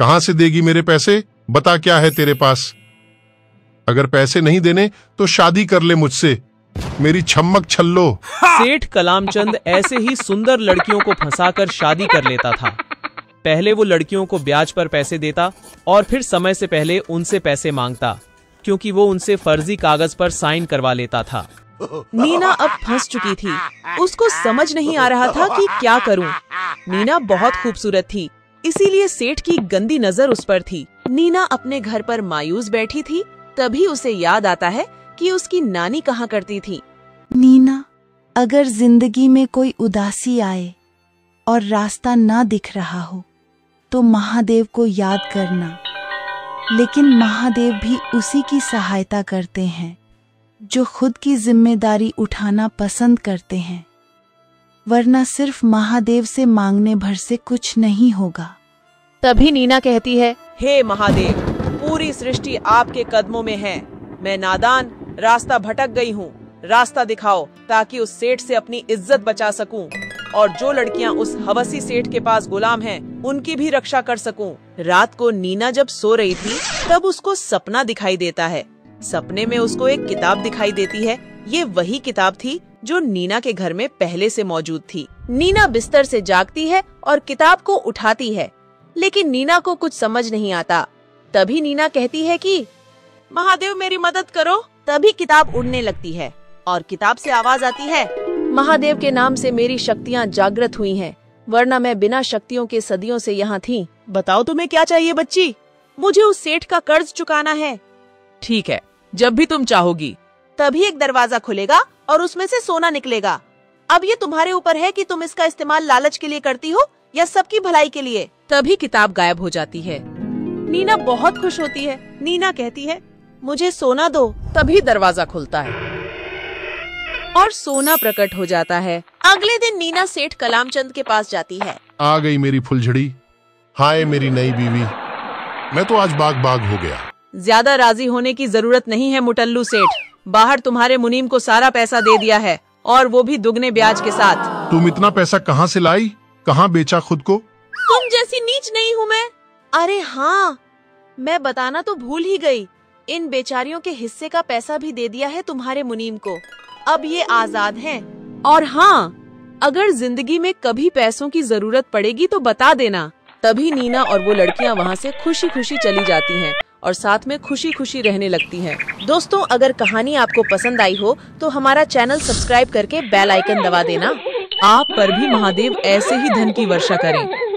कहां से देगी मेरे पैसे? बता क्या है तेरे पास? अगर पैसे नहीं देने तो शादी कर ले मुझसे, मेरी छम्मक छल्लो। सेठ कलामचंद ऐसे ही सुंदर लड़कियों को फंसाकर शादी कर लेता था। पहले वो लड़कियों को ब्याज पर पैसे देता और फिर समय से पहले उनसे पैसे मांगता, क्योंकि वो उनसे फर्जी कागज पर साइन करवा लेता था। नीना अब फंस चुकी थी। उसको समझ नहीं आ रहा था कि क्या करूं। नीना बहुत खूबसूरत थी, इसीलिए सेठ की गंदी नजर उस पर थी। नीना अपने घर पर मायूस बैठी थी। तभी उसे याद आता है कि उसकी नानी कहा करती थी, नीना, अगर जिंदगी में कोई उदासी आए और रास्ता ना दिख रहा हो तो महादेव को याद करना। लेकिन महादेव भी उसी की सहायता करते हैं जो खुद की जिम्मेदारी उठाना पसंद करते हैं, वरना सिर्फ महादेव से मांगने भर से कुछ नहीं होगा। तभी नीना कहती है, हे महादेव, पूरी सृष्टि आपके कदमों में है। मैं नादान, रास्ता भटक गई हूँ। रास्ता दिखाओ ताकि उस सेठ से अपनी इज्जत बचा सकूं और जो लड़कियां उस हवसी सेठ के पास गुलाम हैं, उनकी भी रक्षा कर सकूं। रात को नीना जब सो रही थी तब उसको सपना दिखाई देता है। सपने में उसको एक किताब दिखाई देती है। ये वही किताब थी जो नीना के घर में पहले से मौजूद थी। नीना बिस्तर से जागती है और किताब को उठाती है, लेकिन नीना को कुछ समझ नहीं आता। तभी नीना कहती है कि महादेव मेरी मदद करो। तभी किताब उड़ने लगती है और किताब से आवाज आती है, महादेव के नाम से मेरी शक्तियाँ जागृत हुई हैं, वरना मैं बिना शक्तियों के सदियों से यहाँ थी। बताओ तुम्हें क्या चाहिए बच्ची? मुझे उस सेठ का कर्ज चुकाना है। ठीक है, जब भी तुम चाहोगी। तभी एक दरवाजा खुलेगा और उसमें से सोना निकलेगा। अब ये तुम्हारे ऊपर है कि तुम इसका इस्तेमाल लालच के लिए करती हो या सबकी भलाई के लिए। तभी किताब गायब हो जाती है। नीना बहुत खुश होती है। नीना कहती है, मुझे सोना दो। तभी दरवाजा खुलता है और सोना प्रकट हो जाता है। अगले दिन नीना सेठ कलामचंद के पास जाती है। आ गई मेरी फुलझड़ी, हाय मेरी नई बीवी, मैं तो आज बाग बाग हो गया। ज्यादा राजी होने की जरूरत नहीं है मुटल्लू सेठ। बाहर तुम्हारे मुनीम को सारा पैसा दे दिया है और वो भी दुगने ब्याज के साथ। तुम इतना पैसा कहाँ से लाई? कहाँ बेचा खुद को? तुम जैसी नीच नहीं हूँ मैं। अरे हाँ, मैं बताना तो भूल ही गई। इन बेचारियों के हिस्से का पैसा भी दे दिया है तुम्हारे मुनीम को। अब ये आजाद हैं। और हाँ, अगर जिंदगी में कभी पैसों की जरूरत पड़ेगी तो बता देना। तभी नीना और वो लड़कियां वहाँ से खुशी खुशी चली जाती हैं और साथ में खुशी खुशी रहने लगती हैं। दोस्तों, अगर कहानी आपको पसंद आई हो तो हमारा चैनल सब्सक्राइब करके बेल आइकन दबा देना। आप पर भी महादेव ऐसे ही धन की वर्षा करें।